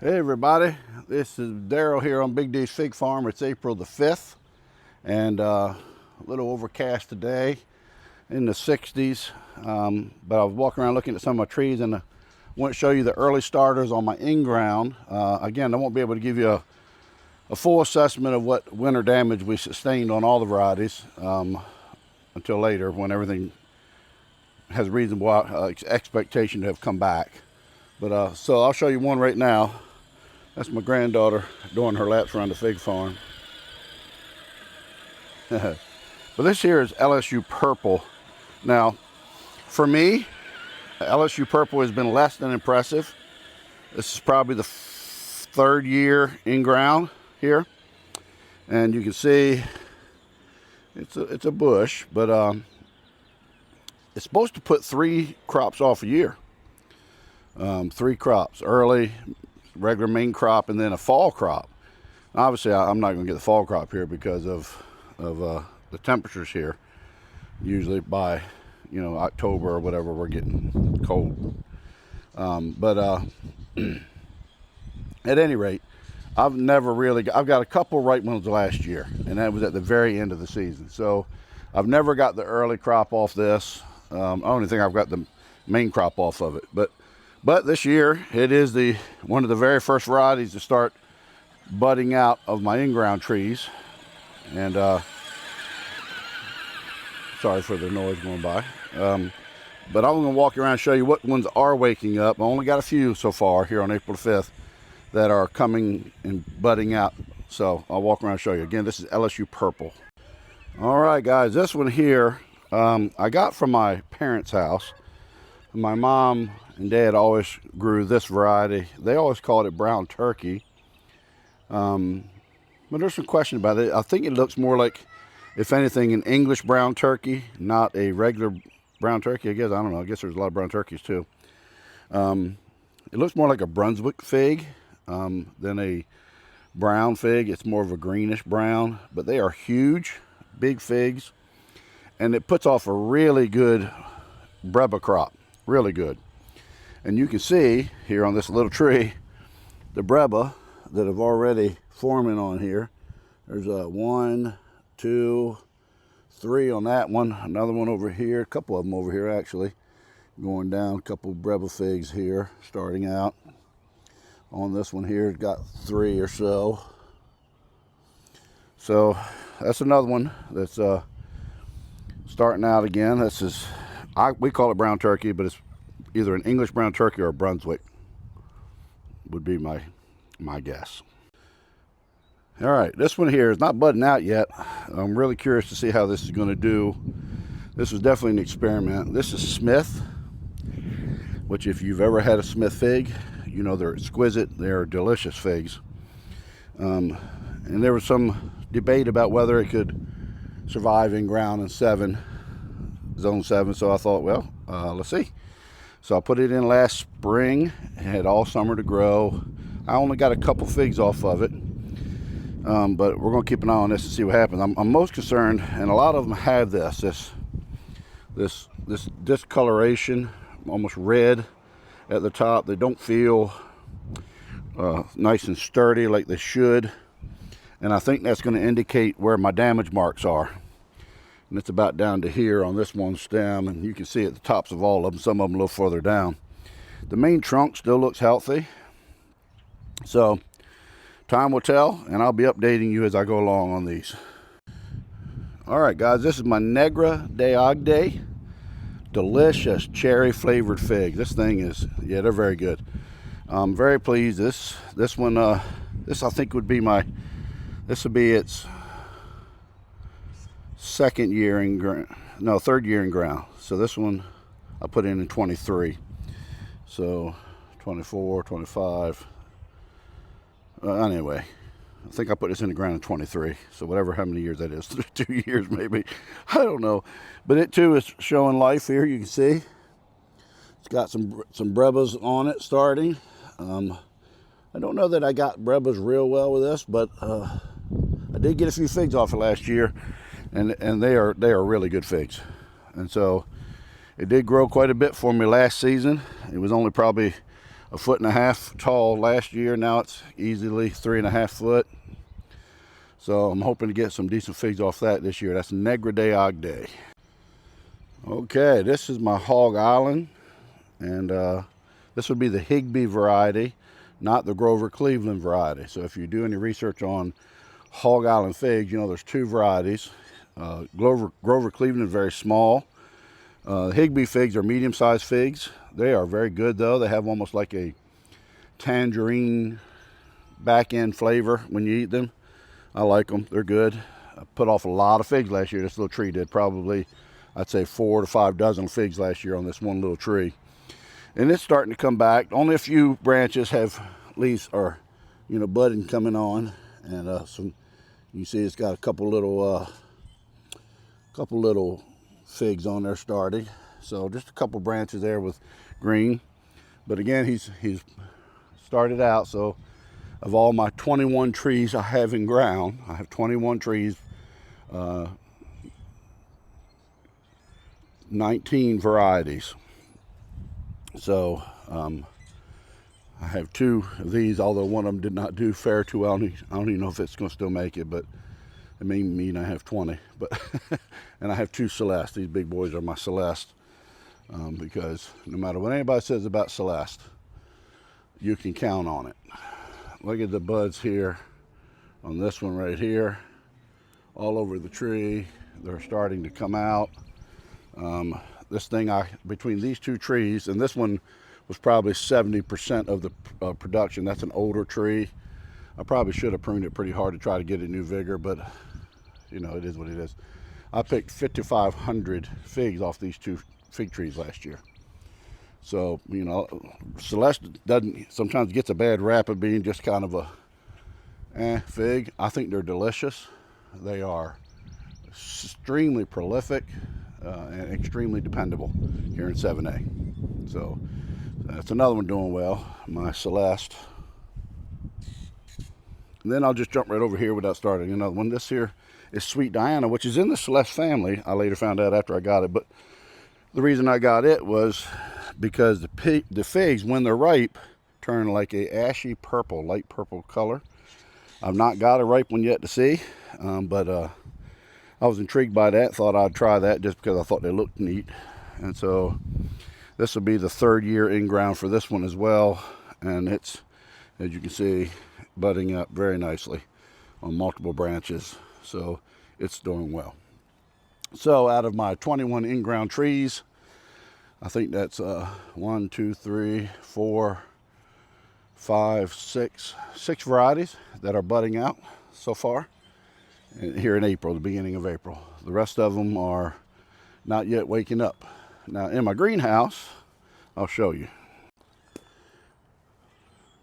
Hey everybody, this is Daryl here on Big D's Fig Farm. It's April the 5th and a little overcast today in the 60s. But I was walking around looking at some of my trees and I want to show you the early starters on my in-ground. Again, I won't be able to give you a full assessment of what winter damage we sustained on all the varieties until later when everything has reasonable expectation to have come back. But so I'll show you one right now. That's my granddaughter doing her laps around the fig farm. But this here is LSU Purple. Now, for me, LSU Purple has been less than impressive. This is probably the third year in ground here. And you can see it's a bush, but it's supposed to put 3 crops off a year. 3 crops, early, regular main crop, and then a fall crop. Obviously, I'm not going to get the fall crop here because of the temperatures here. Usually by, October or whatever, we're getting cold. But at any rate, I've got a couple right ones last year, and that was at the very end of the season. So I've never got the early crop off this. I don't even think I've got the main crop off of it. But this year, it is one of the very first varieties to start budding out of my in-ground trees. And sorry for the noise going by. But I'm going to walk around and show you what ones are waking up. I only got a few so far here on April 5th that are coming and budding out. So I'll walk around and show you. Again, this is LSU Purple. All right, guys, this one here I got from my parents' house. My mom and dad always grew this variety. They always called it brown turkey. But there's some question about it. I think it looks more like, if anything, an English brown turkey, not a regular brown turkey. I don't know. I guess there's a lot of brown turkeys too. It looks more like a Brunswick fig than a brown fig. It's more of a greenish brown, but they are huge, big figs. And it puts off a really good Breba crop. Really good. And you can see here on this little tree the Breba that have already forming on here. There's 1, 2, 3 on that one, another one over here, a couple of them over here actually going down, a couple of Breba figs here starting out. On this one here, it's got 3 or so. So that's another one that's starting out again. We call it brown turkey, but it's either an English brown turkey or a Brunswick would be my guess. All right, this one here is not budding out yet. I'm really curious to see how this is going to do. This was definitely an experiment. This is Smith, which if you've ever had a Smith fig, you know they're exquisite. They're delicious figs. And there was some debate about whether it could survive in ground in zone 7. So I thought, well, let's see. So I put it in last spring. It had all summer to grow. I only got a couple figs off of it. But we're going to keep an eye on this to see what happens. I'm most concerned, and a lot of them have this discoloration, almost red at the top. They don't feel nice and sturdy like they should. And I think that's going to indicate where my damage marks are. And it's about down to here on this one stem, and you can see at the tops of all of them, some of them a little further down. The main trunk still looks healthy. So time will tell, and I'll be updating you as I go along on these. All right, guys, this is my Negra de Agde. Delicious cherry flavored fig. This thing is, yeah, they're very good. I'm very pleased. This one, this I think would be this would be its third year in ground. So this one I put in 23. So 24, 25. Anyway, I think I put this in the ground in 23. So how many years that is, 2 years maybe. I don't know. But it too is showing life here. You can see it's got some Brebas on it starting. I don't know that I got Brebas real well with this, but I did get a few figs off it last year, and they are really good figs. And so it did grow quite a bit for me last season. It was only probably 1.5 foot tall last year. Now it's easily 3.5 foot. So I'm hoping to get some decent figs off that this year. That's Negra de Agde. Okay, this is my Hog Island, and this would be the Higbee variety, not the Grover Cleveland variety. So if you do any research on Hog Island figs, you know there's two varieties. Grover Cleveland is very small. Higbee figs are medium-sized figs. They are very good though. They have almost like a tangerine back end flavor when you eat them. I like them. They're good. I put off a lot of figs last year. This little tree did probably, I'd say 4 to 5 dozen figs last year on this one little tree. And it's starting to come back. Only a few branches have leaves or, you know, budding coming on. And some, you see it's got a couple little figs on there starting. So just a couple branches there with green. But again, he's started out. So of all my 21 trees I have in ground, I have 21 trees, 19 varieties. So I have 2 of these, although one of them did not do fair too well. I don't even know if it's going to still make it, but it may mean I have 20. But and I have 2 Celeste. These big boys are my Celeste, because no matter what anybody says about Celeste, you can count on it. Look at the buds here on this one right here, all over the tree. They're starting to come out. This thing, between these 2 trees, and this one was probably 70% of the production. That's an older tree. I probably should have pruned it pretty hard to try to get a new vigor, but you know, it is what it is. I picked 5,500 figs off these 2 fig trees last year. So, you know, Celeste sometimes gets a bad rap of being just kind of a fig. I think they're delicious. They are extremely prolific and extremely dependable here in 7A. So that's another one doing well, my Celeste. And then I'll just jump right over here without starting another one. This here is Sweet Diana, which is in the Celeste family. I later found out after I got it, but the reason I got it was because the figs, when they're ripe, turn like a ashy purple, light purple color. I've not got a ripe one yet to see, but I was intrigued by that. Thought I'd try that just because I thought they looked neat. And so this will be the 3rd year in ground for this one as well. And it's, as you can see, budding up very nicely on multiple branches. So it's doing well. So out of my 21 in-ground trees, I think that's 1, 2, 3, 4, 5, 6 varieties that are budding out so far here in April, the beginning of April. The rest of them are not yet waking up. Now in my greenhouse, I'll show you.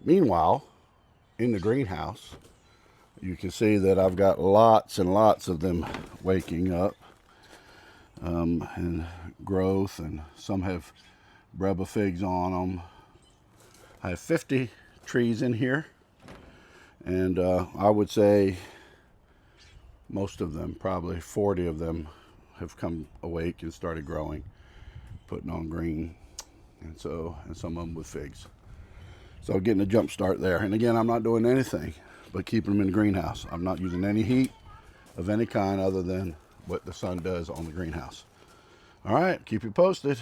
Meanwhile, in the greenhouse, you can see that I've got lots and lots of them waking up. And growth, and some have Breba figs on them. I have 50 trees in here, and I would say most of them, probably 40 of them, have come awake and started growing, putting on green, and some of them with figs. So getting a jump start there. And again, I'm not doing anything but keeping them in the greenhouse. I'm not using any heat of any kind other than what the sun does on the greenhouse. All right, keep you posted.